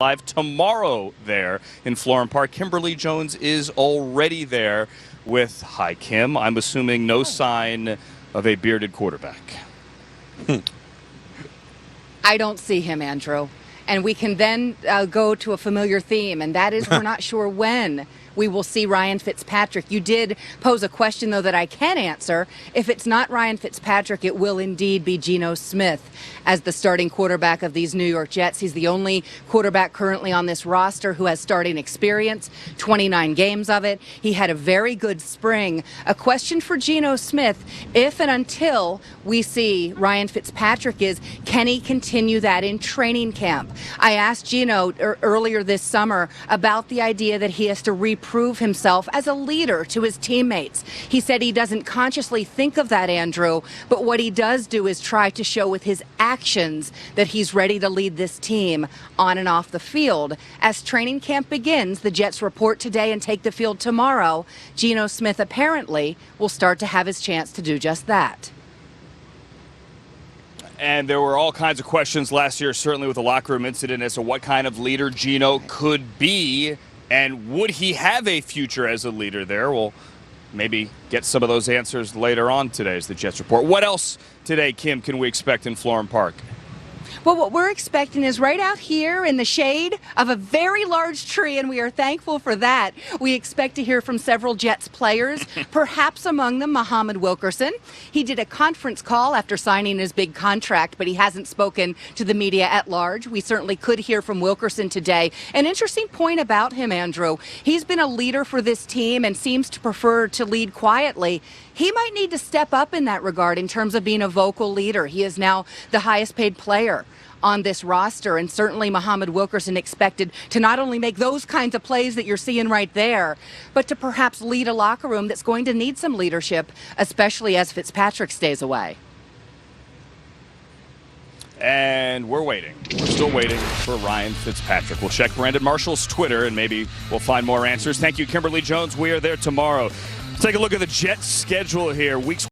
Live tomorrow there in Florham Park. Kimberly Jones is already there with, hi Kim, I'm assuming no sign of a bearded quarterback. I don't see him, Andrew. And we can then go to a familiar theme, and that is we're not sure when we will see Ryan Fitzpatrick. You did pose a question, though, that I can answer. If it's not Ryan Fitzpatrick, it will indeed be Geno Smith as the starting quarterback of these New York Jets. He's the only quarterback currently on this roster who has starting experience, 29 games of it. He had a very good spring. A question for Geno Smith, if and until we see Ryan Fitzpatrick, is can he continue that in training camp? I asked Geno earlier this summer about the idea that he has to reprove himself as a leader to his teammates. He said he doesn't consciously think of that, Andrew, but what he does do is try to show with his actions that he's ready to lead this team on and off the field. As training camp begins, the Jets report today and take the field tomorrow. Geno Smith apparently will start to have his chance to do just that. And there were all kinds of questions last year, certainly with the locker room incident, as to what kind of leader Geno could be, and would he have a future as a leader there? We'll maybe get some of those answers later on today as the Jets report. What else today, Kim, can we expect in Florham Park? Well, what we're expecting is right out here in the shade of a very large tree, and we are thankful for that. We expect to hear from several Jets players, perhaps among them Muhammad Wilkerson. He did a conference call after signing his big contract, but he hasn't spoken to the media at large. We certainly could hear from Wilkerson today. An interesting point about him, Andrew, he's been a leader for this team and seems to prefer to lead quietly. He might need to step up in that regard in terms of being a vocal leader. He is now the highest paid player on this roster, and certainly Muhammad Wilkerson expected to not only make those kinds of plays that you're seeing right there, but to perhaps lead a locker room that's going to need some leadership, especially as Fitzpatrick stays away. And we're waiting. We're still waiting for Ryan Fitzpatrick. We'll check Brandon Marshall's Twitter, and maybe we'll find more answers. Thank you, Kimberly Jones. We are there tomorrow. Let's take a look at the Jets schedule here. Weeks